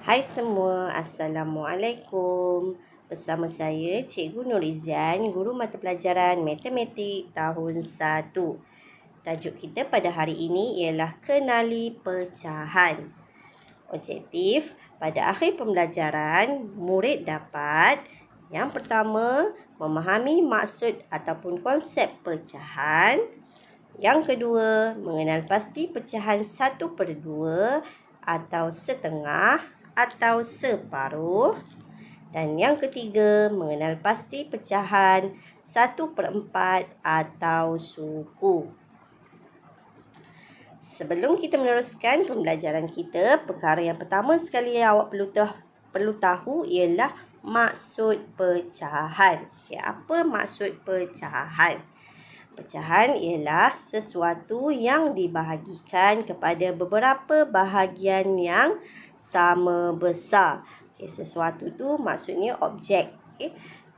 Hai semua, Assalamualaikum. Bersama saya Cikgu Nurizan, Guru Mata Pelajaran Matematik tahun 1. Tajuk kita pada hari ini ialah kenali pecahan. Objektif, pada akhir pembelajaran, murid dapat yang pertama, memahami maksud ataupun konsep pecahan. Yang kedua, mengenal pasti pecahan 1/2 atau setengah atau separuh. Dan yang ketiga, mengenal pasti pecahan 1/4 atau suku. Sebelum kita meneruskan pembelajaran kita, perkara yang pertama sekali yang awak perlu tahu ialah maksud pecahan. Apa maksud pecahan? Pecahan ialah sesuatu yang dibahagikan kepada beberapa bahagian yang sama besar. Sesuatu tu maksudnya objek.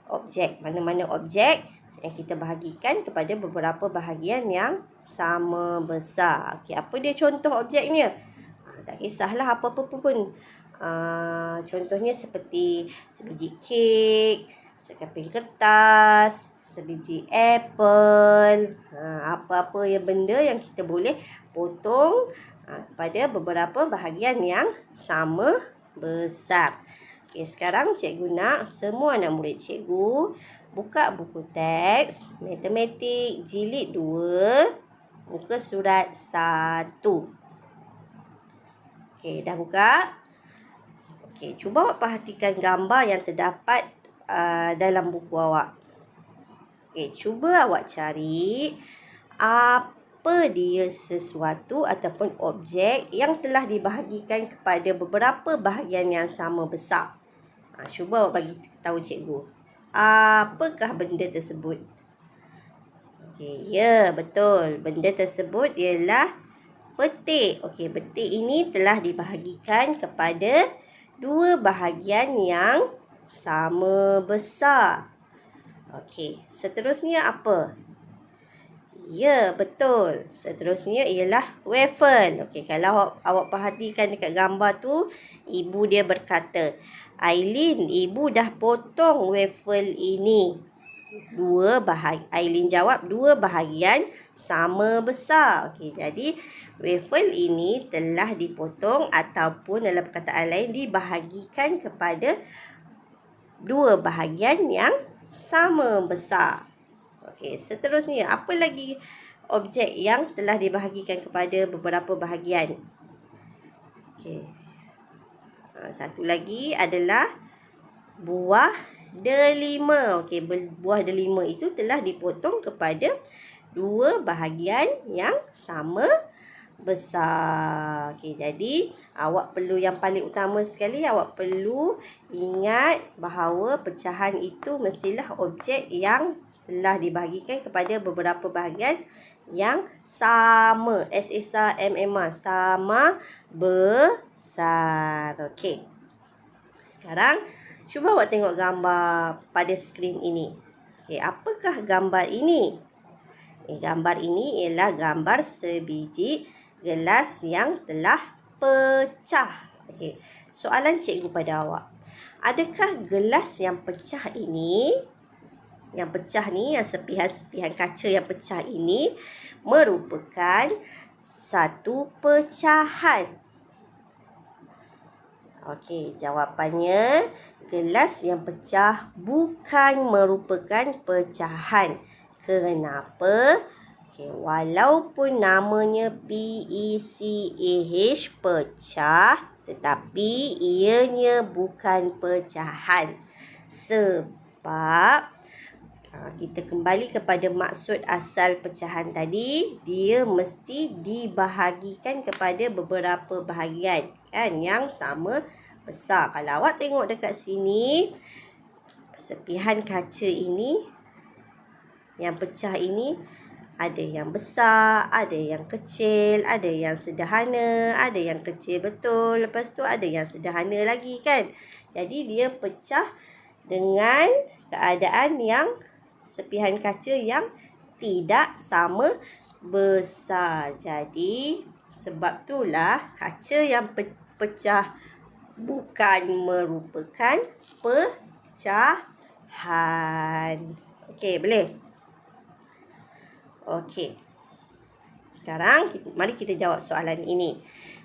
Objek, mana-mana objek yang kita bahagikan kepada beberapa bahagian yang sama besar. Apa dia contoh objeknya? Tak kisahlah apa-apa pun. Contohnya seperti sebiji kek, sekeping kertas, sebiji apple, apa-apa yang benda yang kita boleh potong kepada beberapa bahagian yang sama besar. Sekarang cikgu nak semua anak murid cikgu buka buku teks matematik jilid 2, muka surat 1. Dah buka? Cuba awak perhatikan gambar yang terdapat dalam buku awak. Cuba awak cari apa dia sesuatu ataupun objek yang telah dibahagikan kepada beberapa bahagian yang sama besar. Cuba awak bagi tahu cikgu. Apakah benda tersebut? Ya, betul. Benda tersebut ialah petik. Petik ini telah dibahagikan kepada dua bahagian yang sama besar. Seterusnya apa? Ya, betul. Seterusnya ialah waffle. Kalau awak perhatikan dekat gambar tu, ibu dia berkata, Aileen, ibu dah potong waffle ini. Aileen jawab, dua bahagian sama besar. Jadi waffle ini telah dipotong ataupun dalam perkataan lain dibahagikan kepada dua bahagian yang sama besar. Seterusnya, apa lagi objek yang telah dibahagikan kepada beberapa bahagian? Satu lagi adalah buah delima. Buah delima itu telah dipotong kepada dua bahagian yang sama besar. Jadi awak perlu, yang paling utama sekali, awak perlu ingat bahawa pecahan itu mestilah objek yang telah dibahagikan kepada beberapa bahagian yang sama. S-A-M-M-A, sama besar. Sekarang cuba awak tengok gambar pada skrin ini. Apakah gambar ini? Gambar ini ialah gambar sebiji gelas yang telah pecah. Soalan cikgu pada awak. Adakah gelas yang pecah ini, yang sepihan-sepihan kaca yang pecah ini merupakan satu pecahan? Jawapannya, gelas yang pecah bukan merupakan pecahan. Kenapa? Walaupun namanya PECAH, pecah, tetapi ianya bukan pecahan. Sebab kita kembali kepada maksud asal pecahan tadi, dia mesti dibahagikan kepada beberapa bahagian yang sama besar. Kalau awak tengok dekat sini, sepihan kaca ini yang pecah ini, ada yang besar, ada yang kecil, ada yang sederhana, ada yang kecil betul, lepas tu ada yang sederhana lagi kan. Jadi dia pecah dengan keadaan yang sepihan kaca yang tidak sama besar. Jadi sebab itulah kaca yang pecah bukan merupakan pecahan. Okey, boleh? Okey. Sekarang, mari kita jawab soalan ini.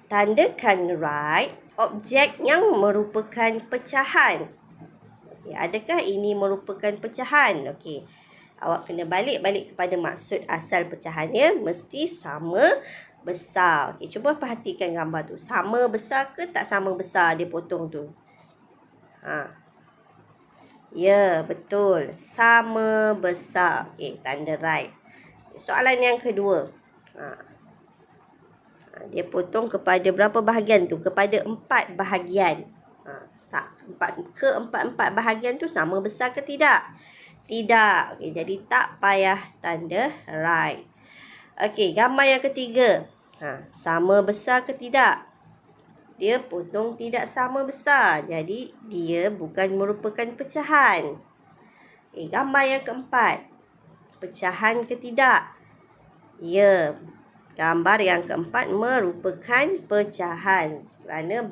Tandakan right objek yang merupakan pecahan. Okay, adakah ini merupakan pecahan? Okey. Awak kena balik kepada maksud asal pecahannya mesti sama besar. Okey, cuba perhatikan gambar tu. Sama besar ke tak sama besar dia potong tu? Ya, betul. Sama besar. Okey, tanda right. Soalan yang kedua. Dia potong kepada berapa bahagian tu? Kepada 4 bahagian. Keempat-empat bahagian tu sama besar ke tidak? Tidak. Okay, jadi tak payah tanda right. Okey, gambar yang ketiga. Sama besar ke tidak? Dia potong tidak sama besar. Jadi, dia bukan merupakan pecahan. Okay, gambar yang keempat. Pecahan ke tidak? Ya. Gambar yang keempat merupakan pecahan kerana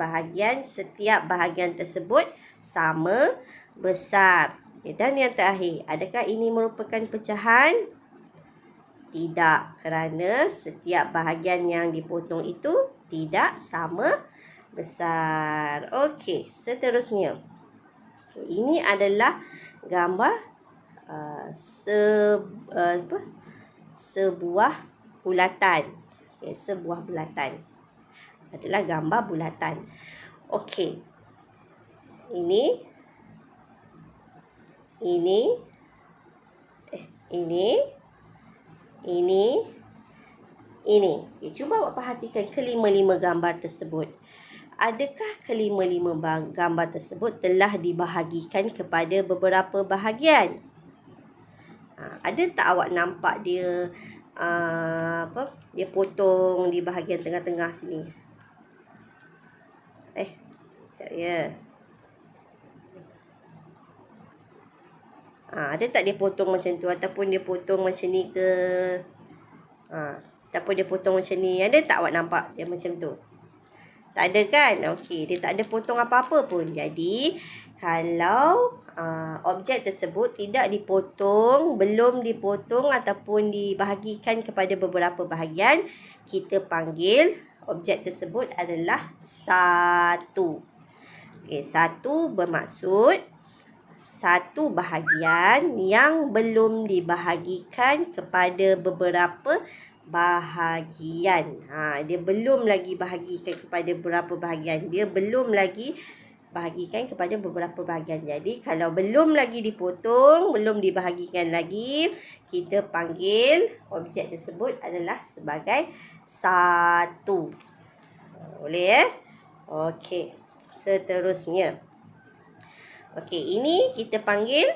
setiap bahagian tersebut sama besar. Dan yang terakhir, adakah ini merupakan pecahan? Tidak, kerana setiap bahagian yang dipotong itu tidak sama besar. Okey, seterusnya. Ini adalah gambar sebuah bulatan. Okay, sebuah bulatan. Adalah gambar bulatan. Okey. Ini. Okay, cuba awak perhatikan kelima-lima gambar tersebut. Adakah kelima-lima gambar tersebut telah dibahagikan kepada beberapa bahagian? Ada tak awak nampak dia dia potong di bahagian tengah-tengah sini? Tak ya. Ada tak dia potong macam tu ataupun dia potong macam ni ke? Ataupun dia potong macam ni. Ada tak awak nampak dia macam tu? Tak ada kan? Okey, dia tak ada potong apa-apa pun. Jadi, kalau objek tersebut tidak dipotong, belum dipotong ataupun dibahagikan kepada beberapa bahagian, kita panggil objek tersebut adalah satu. Okey, satu bermaksud satu bahagian yang belum dibahagikan kepada beberapa bahagian. Dia belum lagi bahagikan kepada beberapa bahagian. Dia belum lagi bahagikan kepada beberapa bahagian. Jadi, kalau belum lagi dipotong, belum dibahagikan lagi, kita panggil objek tersebut adalah sebagai satu. Boleh Okey, seterusnya. Okey, ini kita panggil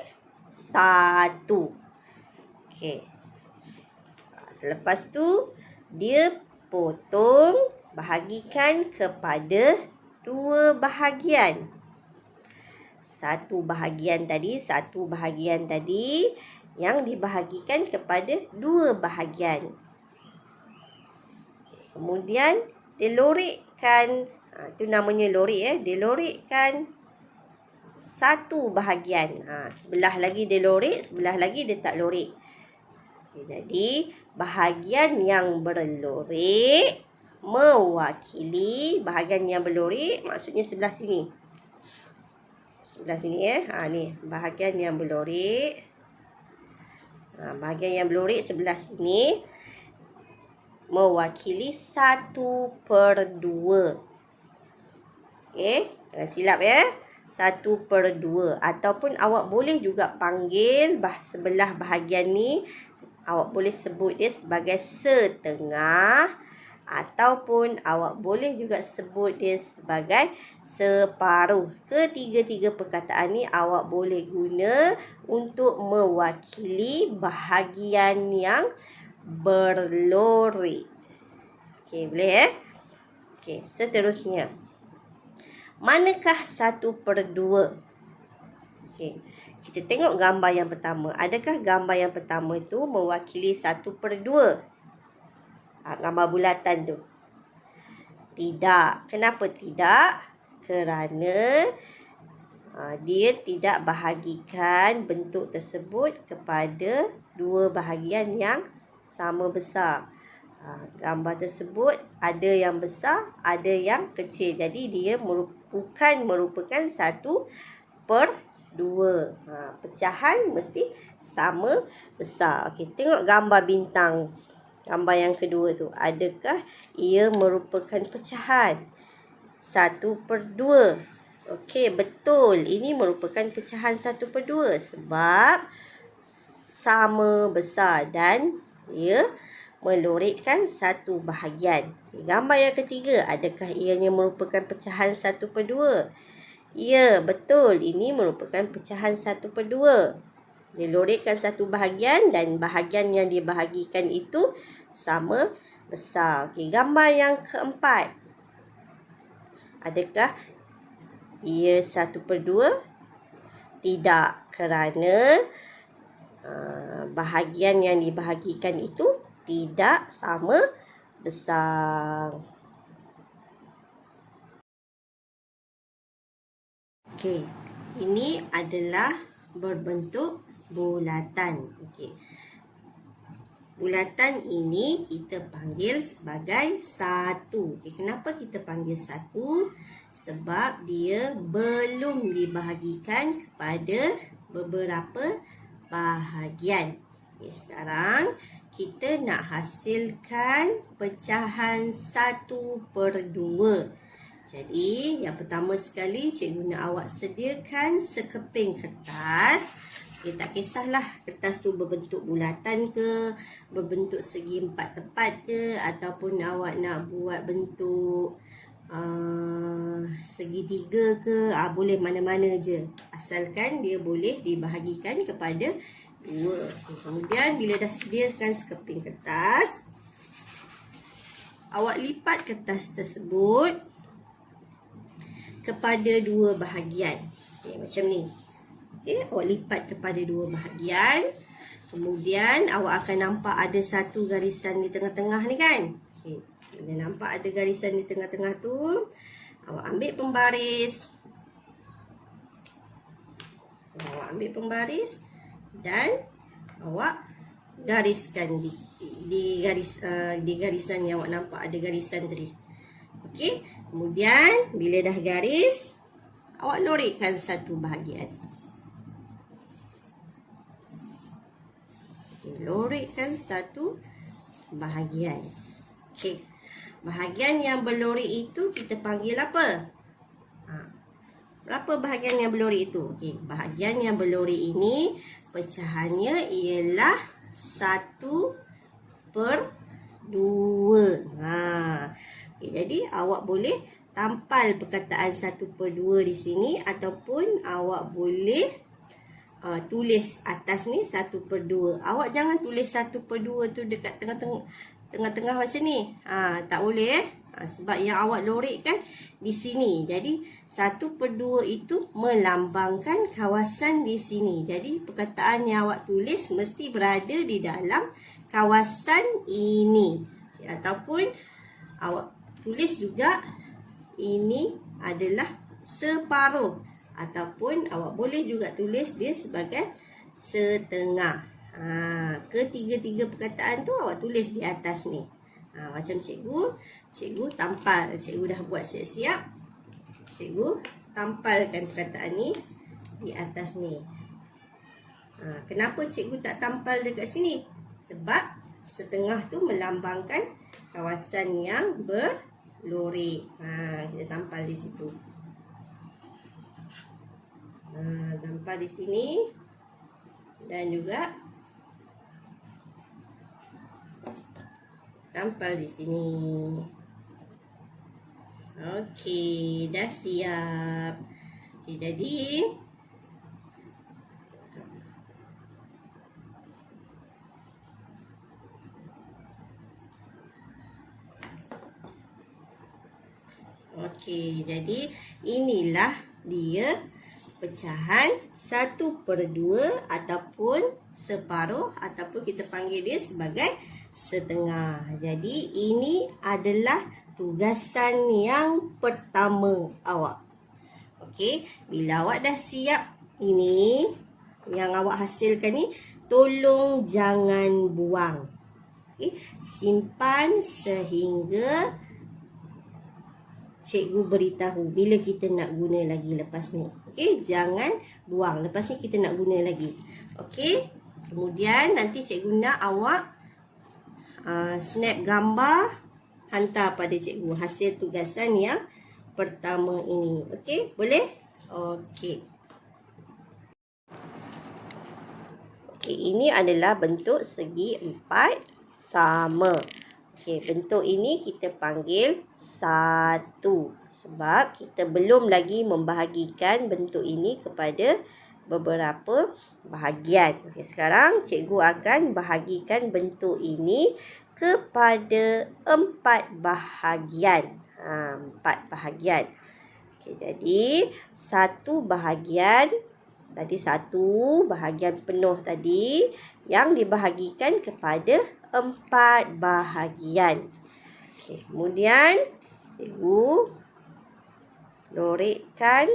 satu. Okey. Selepas tu, dia potong, bahagikan kepada 2 bahagian. Satu bahagian tadi yang dibahagikan kepada 2 bahagian. Kemudian, dia lorikkan. Itu namanya lorik. Dia lorikkan satu bahagian. Sebelah lagi dia lorik, sebelah lagi dia tak lorik. Jadi, bahagian yang berlorik mewakili bahagian yang berlorik, maksudnya sebelah sini. Sebelah sini ni bahagian yang berlorik. Bahagian yang berlorik sebelah sini mewakili 1/2. Okey, jangan silap 1/2. Ataupun awak boleh juga panggil sebelah bahagian ni, awak boleh sebut dia sebagai setengah, ataupun awak boleh juga sebut dia sebagai separuh. Ketiga-tiga perkataan ni awak boleh guna untuk mewakili bahagian yang berlorik. Okey, boleh Okey, seterusnya. Manakah 1/2? Okey, kita tengok gambar yang pertama. Adakah gambar yang pertama itu mewakili 1/2? Gambar bulatan tu. Tidak. Kenapa tidak? kerana dia tidak bahagikan bentuk tersebut kepada dua bahagian yang sama besar. Gambar tersebut ada yang besar, ada yang kecil. Jadi dia merupakan 1/2. Pecahan mesti sama besar. Okey, tengok gambar bintang. Gambar yang kedua tu. Adakah ia merupakan pecahan? 1/2. Okey, betul. Ini merupakan pecahan 1/2 sebab sama besar dan ia melorikkan satu bahagian. Gambar yang ketiga, adakah ianya merupakan pecahan 1/2? Ya, betul. Ini merupakan pecahan 1/2. Dia lorikkan satu bahagian dan bahagian yang dibahagikan itu sama besar. Okey, gambar yang keempat. Adakah ia 1/2? Tidak, kerana bahagian yang dibahagikan itu tidak sama besar. Okey, ini adalah berbentuk bulatan. Okey. Bulatan ini kita panggil sebagai satu. Okey, kenapa kita panggil satu? Sebab dia belum dibahagikan kepada beberapa bahagian. Okey, sekarang kita nak hasilkan pecahan 1/2. Jadi, yang pertama sekali, cikgu nak awak sediakan sekeping kertas. Okay, tak kisahlah kertas tu berbentuk bulatan ke, berbentuk segi 4 tepat ke, ataupun awak nak buat bentuk segi 3 ke, boleh mana-mana je. Asalkan dia boleh dibahagikan kepada 2. Kemudian bila dah sediakan sekeping kertas, awak lipat kertas tersebut kepada 2 bahagian. Okay, macam ni. Okay, awak lipat kepada 2 bahagian. Kemudian awak akan nampak ada satu garisan di tengah-tengah ni kan. Okay, bila nampak ada garisan di tengah-tengah tu, awak ambil pembaris. Awak ambil pembaris dan awak gariskan di garisan yang awak nampak ada garisan tadi. Okey, kemudian bila dah garis, awak lorikkan satu bahagian. Okey, lorikkan satu bahagian. Okey, bahagian yang berlorik itu kita panggil apa? Berapa bahagian yang berlorik itu? Okey, bahagian yang berlorik ini pecahannya ialah 1/2. Okay, jadi awak boleh tampal perkataan 1/2 di sini ataupun awak boleh tulis atas ni 1/2. Awak jangan tulis 1/2 tu dekat tengah-tengah macam ni. Tak boleh sebab yang awak lorikkan di sini. Jadi 1/2 itu melambangkan kawasan di sini. Jadi perkataan yang awak tulis mesti berada di dalam kawasan ini. Ataupun awak tulis juga ini adalah separuh. Ataupun awak boleh juga tulis dia sebagai setengah. Ketiga-tiga perkataan tu awak tulis di atas ni. Macam cikgu tampal. Cikgu dah buat siap-siap. Cikgu tampalkan perkataan ni di atas ni. Kenapa cikgu tak tampal dekat sini? Sebab setengah tu melambangkan kawasan yang berlorik. Kita tampal di situ. Tampal di sini. Dan juga tampal di sini. Okey, dah siap. Okey, jadi inilah dia pecahan 1/2 ataupun separuh ataupun kita panggil dia sebagai setengah. Jadi ini adalah tugasan yang pertama awak. Okey, bila awak dah siap ini, yang awak hasilkan ni, tolong jangan buang. Okey, simpan sehingga cikgu beritahu bila kita nak guna lagi lepas ni. Okey, jangan buang. Lepas ni kita nak guna lagi. Okey, kemudian nanti cikgu nak awak snap gambar, hantar pada cikgu hasil tugasan yang pertama ini. Okey, boleh? Okey. Okey, ini adalah bentuk segi 4 sama. Okey, bentuk ini kita panggil 1 sebab kita belum lagi membahagikan bentuk ini kepada beberapa bahagian. Okey, sekarang cikgu akan bahagikan bentuk ini kepada 4 bahagian. 4 bahagian. Okey, jadi 1 bahagian tadi, 1 bahagian penuh tadi yang dibahagikan kepada 4 bahagian. Okey, kemudian cikgu lorekkan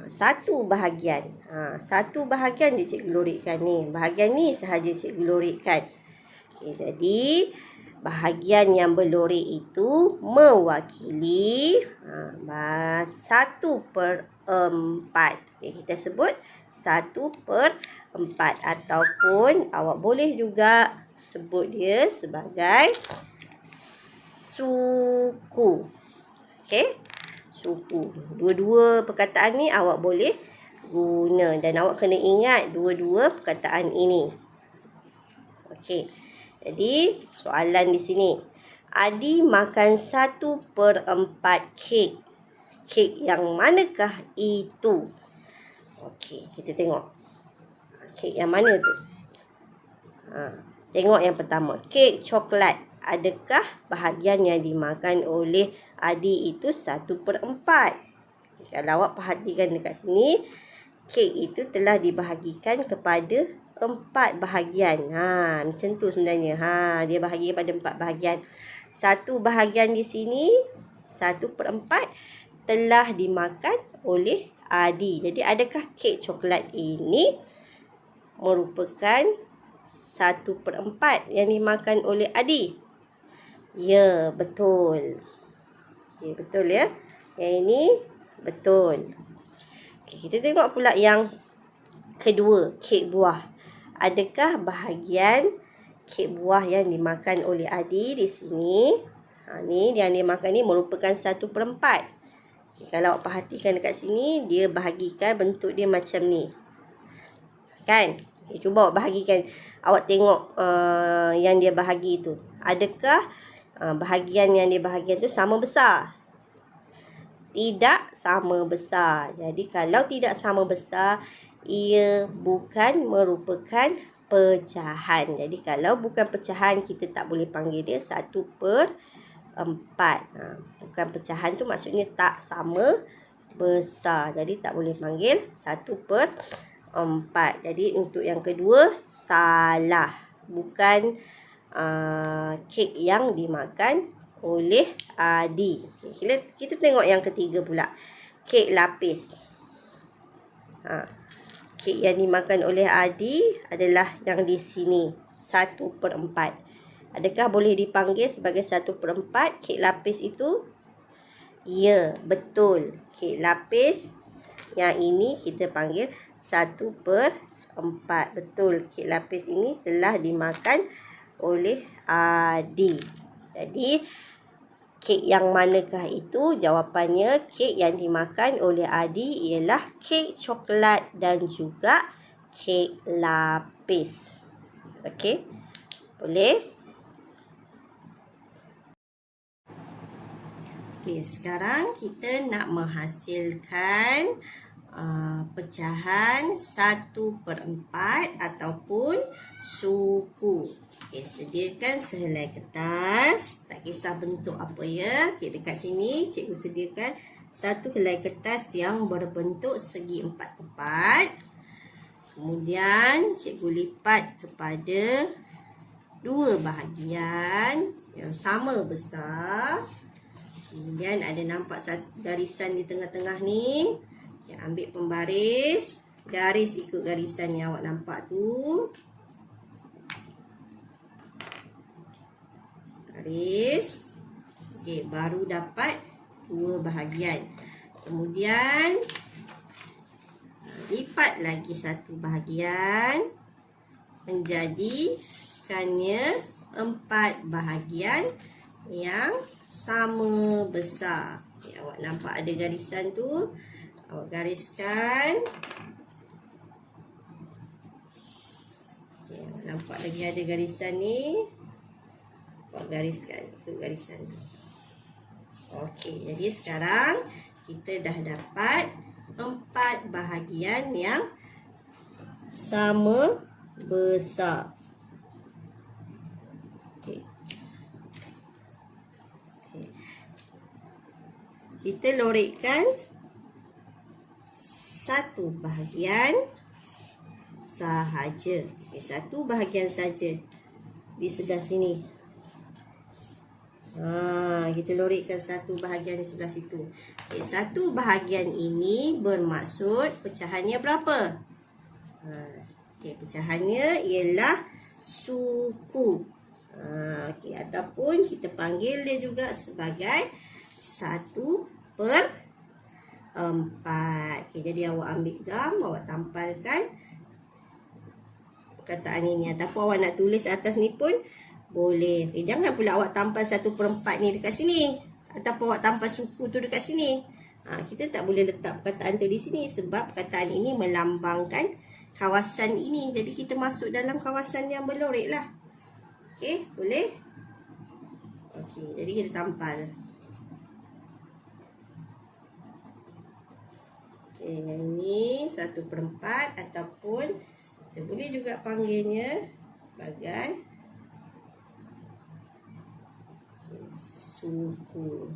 1 bahagian. 1 bahagian je cikgu lorekkan ni. Bahagian ni sahaja cikgu lorekkan. Okey, jadi bahagian yang berlorek itu mewakili 1/4. Okay, kita sebut 1/4 ataupun awak boleh juga sebut dia sebagai suku. Okey, suku. Dua-dua perkataan ni awak boleh guna dan awak kena ingat dua-dua perkataan ini. Okey. Jadi, soalan di sini. Adi makan 1/4 kek. Kek yang manakah itu? Okey, kita tengok. Kek yang mana tu? Tengok yang pertama. Kek coklat. Adakah bahagian yang dimakan oleh Adi itu 1/4? Kalau awak perhatikan dekat sini, kek itu telah dibahagikan kepada 4 bahagian. Macam tu sebenarnya. Dia bahagi pada 4 bahagian. 1 bahagian di sini, 1/4 telah dimakan oleh Adi. Jadi adakah kek coklat ini merupakan 1/4 yang dimakan oleh Adi? Ya, betul. Okay, betul ya. Yang ini betul. Okay, kita tengok pula yang kedua, kek buah. Adakah bahagian kek buah yang dimakan oleh Adi di sini? Ni yang dia makan ni merupakan 1/4. Okay, kalau awak perhatikan dekat sini, dia bahagikan bentuk dia macam ni. Kan? Okay, cuba awak bahagikan. Awak tengok yang dia bahagi tu. Adakah bahagian yang dia bahagikan tu sama besar? Tidak sama besar. Jadi kalau tidak sama besar, ia bukan merupakan pecahan. Jadi kalau bukan pecahan, kita tak boleh panggil dia 1/4. Bukan pecahan tu maksudnya tak sama besar. Jadi tak boleh panggil 1/4. Jadi untuk yang kedua, salah. Bukan kek yang dimakan oleh Adi. Kita tengok yang ketiga pula. Kek lapis. Kek yang dimakan oleh Adi adalah yang di sini, 1/4. Adakah boleh dipanggil sebagai 1/4 kek lapis itu? Ya, betul. Kek lapis yang ini kita panggil 1/4. Betul, kek lapis ini telah dimakan oleh Adi. Jadi, kek yang manakah itu? Jawapannya, kek yang dimakan oleh Adi ialah kek coklat dan juga kek lapis. Okey, boleh? Okey, sekarang kita nak menghasilkan pecahan 1/4 ataupun suku. Okey, sediakan sehelai kertas. Tak kisah bentuk apa ya. Okey, dekat sini cikgu sediakan satu helai kertas yang berbentuk segi 4 tepat. Kemudian cikgu lipat kepada 2 bahagian yang sama besar. Kemudian bahagian. Ada nampak garisan di tengah-tengah ni. Ambil pembaris. Garis ikut garisan yang awak nampak tu. Garis. Okey, baru dapat 2 bahagian. Kemudian lipat lagi 1 bahagian. Menjadikannya 4 bahagian yang sama besar. Okay, awak nampak ada garisan tu. Awak gariskan. Okay, awak nampak lagi ada garisan ni. Awak gariskan ikut garisan tu. Okey, jadi sekarang kita dah dapat 4 bahagian yang sama besar. Okey. Kita lorekkan 1 bahagian sahaja. Okey, 1 bahagian saja di sebelah sini. Kita lorekkan 1 bahagian di sebelah situ. Okey, 1 bahagian ini bermaksud pecahannya berapa? Okey, pecahannya ialah suku. Okey, ataupun kita panggil dia juga sebagai 1/4. Okey, jadi awak ambil gam, awak tampalkan perkataan ini. Ataupun awak nak tulis atas ni pun boleh. Okay, jangan pula awak tampal 1/4 ni dekat sini. Ataupun awak tampal suku tu dekat sini. Kita tak boleh letak perkataan tu di sini. Sebab perkataan ini melambangkan kawasan ini. Jadi kita masuk dalam kawasan yang berlorek lah. Okey, boleh? Okey, jadi kita tampal. Okey, yang ini 1/4 ataupun kita boleh juga panggilnya sebagai suku.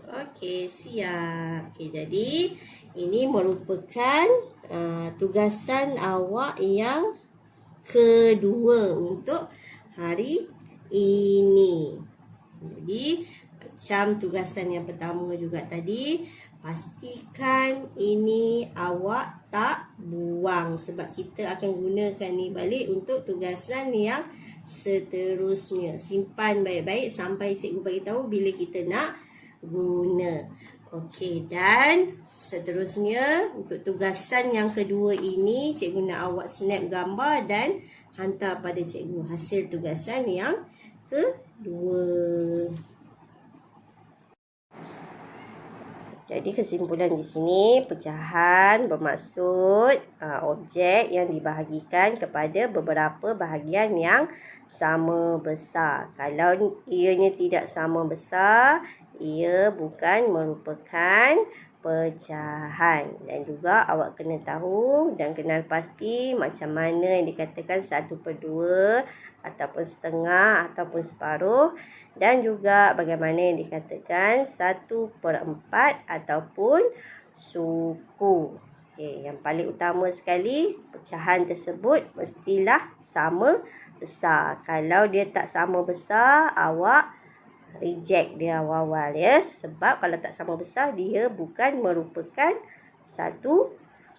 Okey, siap. Okey, jadi ini merupakan tugasan awak yang kedua untuk hari ini. Jadi, macam tugasan yang pertama juga tadi, pastikan ini awak tak buang. Sebab kita akan gunakan ni balik untuk tugasan yang seterusnya. Simpan baik-baik sampai cikgu bagi tahu bila kita nak guna. Okey, dan seterusnya untuk tugasan yang kedua ini, cikgu nak awak snap gambar dan hantar pada cikgu hasil tugasan yang kedua. Jadi kesimpulan di sini, pecahan bermaksud objek yang dibahagikan kepada beberapa bahagian yang sama besar. Kalau ianya tidak sama besar, ia bukan merupakan pecahan. Dan juga awak kena tahu dan kenal pasti macam mana yang dikatakan 1/2 ataupun setengah ataupun separuh. Dan juga bagaimana yang dikatakan 1/4 ataupun suku. Okey, yang paling utama sekali, pecahan tersebut mestilah sama besar. Kalau dia tak sama besar, awak reject dia awal-awal ya. Sebab kalau tak sama besar, dia bukan merupakan satu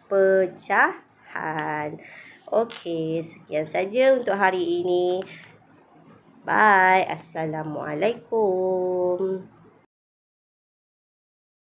pecahan. Okey, sekian saja untuk hari ini. Bye. Assalamualaikum.